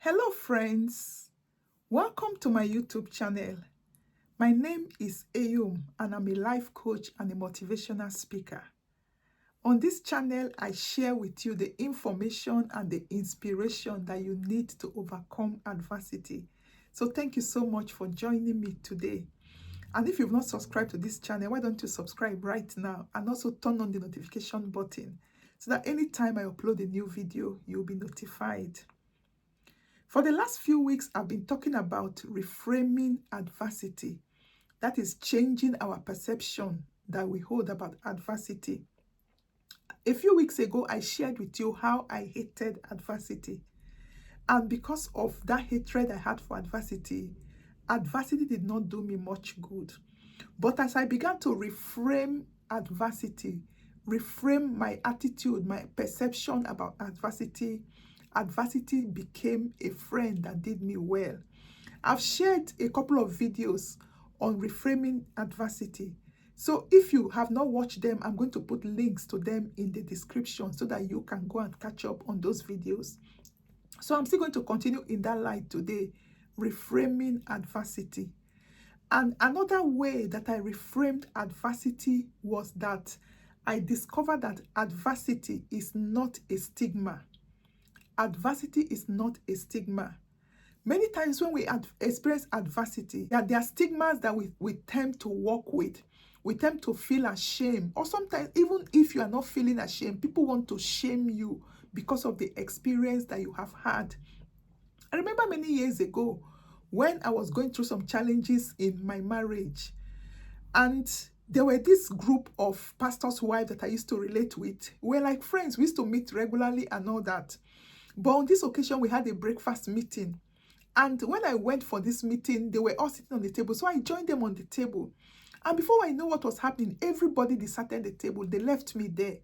Hello friends, welcome to my YouTube channel. My name is Eyum and I'm a life coach and a motivational speaker. On this channel, I share with you the information and the inspiration that you need to overcome adversity. So thank you so much for joining me today. And if you've not subscribed to this channel, why don't you subscribe right now and also turn on the notification button so that anytime I upload a new video, you'll be notified. For the last few weeks, I've been talking about reframing adversity. That is changing our perception that we hold about adversity. A few weeks ago, I shared with you how I hated adversity. And because of that hatred I had for adversity, adversity did not do me much good. But as I began to reframe adversity, reframe my attitude, my perception about adversity, adversity became a friend that did me well. I've shared a couple of videos on reframing adversity. So if you have not watched them, I'm going to put links to them in the description so that you can go and catch up on those videos. So I'm still going to continue in that light today, reframing adversity. And another way that I reframed adversity was that I discovered that adversity is not a stigma. Adversity is not a stigma. Many times when we experience adversity, there are stigmas that we tend to work with. We tend to feel ashamed. Or sometimes, even if you are not feeling ashamed, people want to shame you because of the experience that you have had. I remember many years ago when I was going through some challenges in my marriage. And there were this group of pastors' wives that I used to relate with. We were like friends. We used to meet regularly and all that. But on this occasion, we had a breakfast meeting. And when I went for this meeting, they were all sitting on the table. So I joined them on the table. And before I know what was happening, everybody deserted the table. They left me there.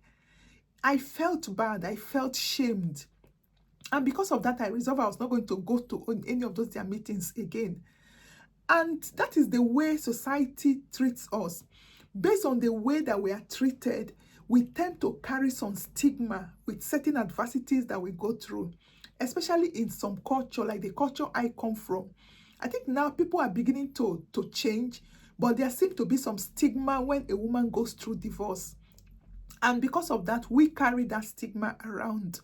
I felt bad. I felt shamed. And because of that, I resolved I was not going to go to any of those their meetings again. And that is the way society treats us. Based on the way that we are treated, we tend to carry some stigma with certain adversities that we go through, especially in some culture, like the culture I come from. I think now people are beginning to change, but there seems to be some stigma when a woman goes through divorce. And because of that, we carry that stigma around.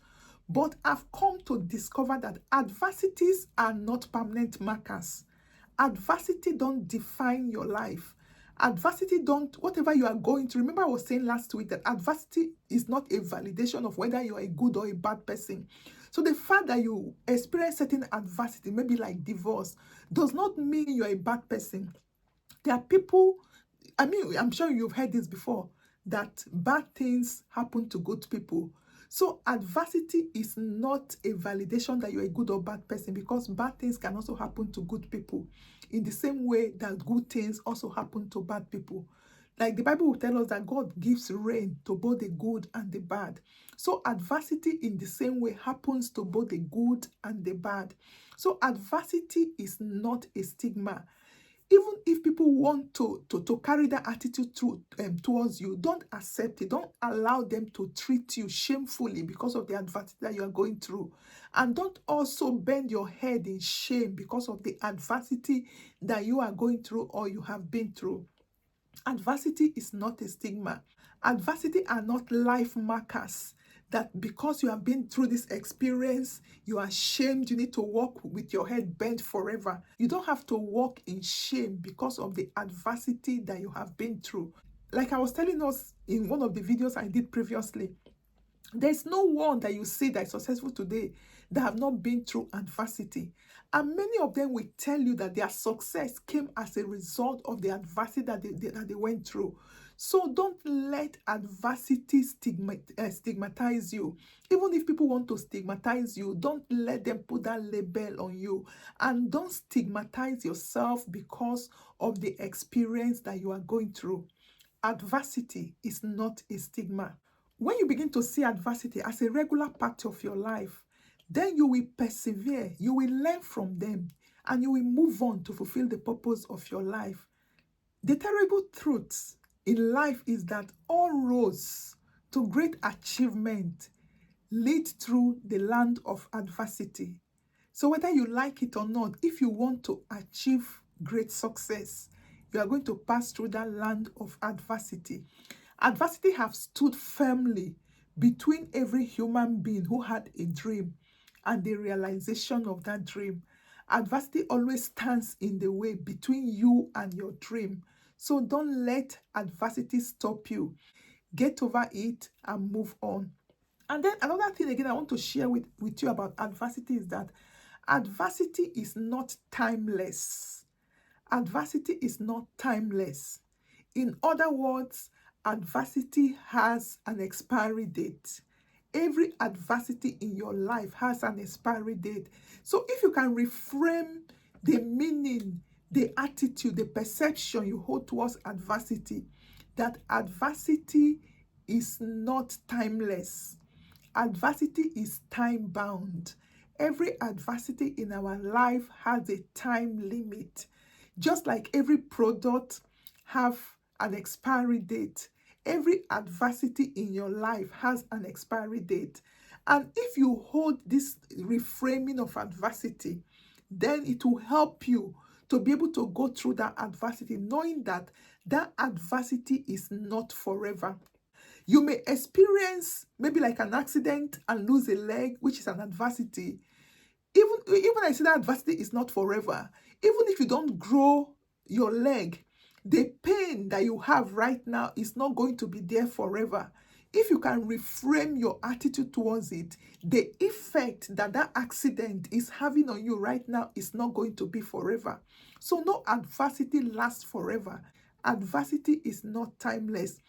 But I've come to discover that adversities are not permanent markers. Adversity don't define your life. Adversity don't, whatever you are going through. Remember I was saying last week that adversity is not a validation of whether you are a good or a bad person. So the fact that you experience certain adversity, maybe like divorce, does not mean you're a bad person. There are people, I'm sure you've heard this before, that bad things happen to good people. So adversity is not a validation that you're a good or bad person, because bad things can also happen to good people in the same way that good things also happen to bad people. Like the Bible will tell us that God gives rain to both the good and the bad. So adversity in the same way happens to both the good and the bad. So adversity is not a stigma. Even if people want to carry that attitude towards you, don't accept it. Don't allow them to treat you shamefully because of the adversity that you are going through. And don't also bend your head in shame because of the adversity that you are going through or you have been through. Adversity is not a stigma. Adversity are not life markers that because you have been through this experience, you are shamed, you need to walk with your head bent forever. You don't have to walk in shame because of the adversity that you have been through. Like I was telling us in one of the videos I did previously, there's no one that you see that is successful today that have not been through adversity. And many of them will tell you that their success came as a result of the adversity that they went through. So don't let adversity stigmatize you. Even if people want to stigmatize you, don't let them put that label on you. And don't stigmatize yourself because of the experience that you are going through. Adversity is not a stigma. When you begin to see adversity as a regular part of your life, then you will persevere, you will learn from them, and you will move on to fulfill the purpose of your life. The terrible truth in life is that all roads to great achievement lead through the land of adversity. So whether you like it or not, if you want to achieve great success, you are going to pass through that land of adversity. Adversity have stood firmly between every human being who had a dream and the realization of that dream. Adversity always stands in the way between you and your dream. So don't let adversity stop you. Get over it and move on. And then another thing again I want to share with you about adversity is that adversity is not timeless. Adversity is not timeless. In other words, adversity has an expiry date. Every adversity in your life has an expiry date. So if you can reframe the meaning, the attitude, the perception you hold towards adversity, that adversity is not timeless. Adversity is time bound. Every adversity in our life has a time limit. Just like every product have an expiry date, every adversity in your life has an expiry date. And if you hold this reframing of adversity, then it will help you to be able to go through that adversity, knowing that that adversity is not forever. You may experience maybe like an accident and lose a leg, which is an adversity. Even I say that adversity is not forever. Even if you don't grow your leg, the pain that you have right now is not going to be there forever. If you can reframe your attitude towards it, the effect that that accident is having on you right now is not going to be forever. So no adversity lasts forever. Adversity is not timeless.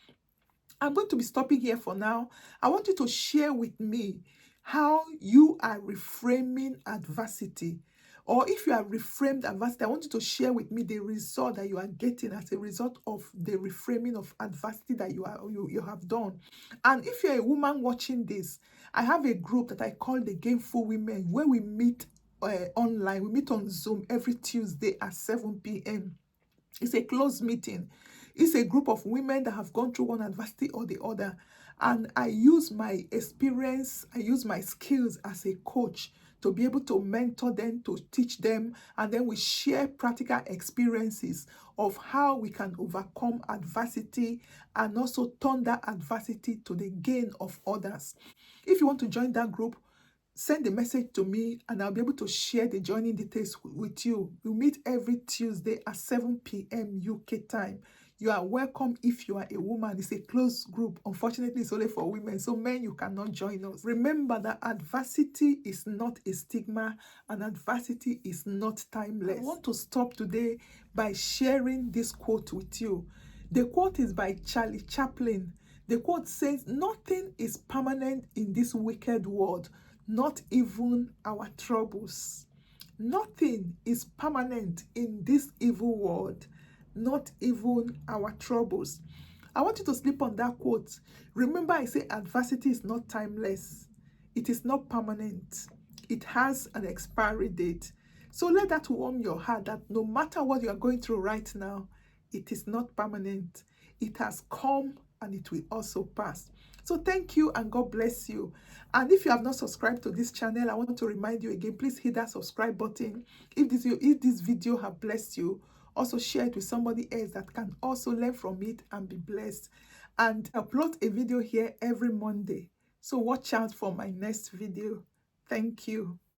I'm going to be stopping here for now. I want you to share with me how you are reframing adversity. Or if you have reframed adversity, I want you to share with me the result that you are getting as a result of the reframing of adversity that you have done. And if you're a woman watching this, I have a group that I call the Gameful Women, where we meet online. We meet on Zoom every Tuesday at 7 p.m. It's a closed meeting. It's a group of women that have gone through one adversity or the other. And I use my experience, I use my skills as a coach to be able to mentor them, to teach them. And then we share practical experiences of how we can overcome adversity and also turn that adversity to the gain of others. If you want to join that group, send a message to me and I'll be able to share the joining details with you. We meet every Tuesday at 7 p.m. UK time. You are welcome if you are a woman. It's a closed group. Unfortunately, it's only for women. So men, you cannot join us. Remember that adversity is not a stigma and adversity is not timeless. I want to stop today by sharing this quote with you. The quote is by Charlie Chaplin. The quote says, "Nothing is permanent in this wicked world, not even our troubles." Nothing is permanent in this evil world, not even our troubles. I want you to sleep on that quote. Remember, I say adversity is not timeless. It is not permanent. It has an expiry date. So let that warm your heart that no matter what you are going through right now, it is not permanent. It has come and it will also pass. So thank you and God bless you. And if you have not subscribed to this channel, I want to remind you again, please hit that subscribe button. If this video have blessed you, also share it with somebody else that can also learn from it and be blessed. And I upload a video here every Monday. So watch out for my next video. Thank you.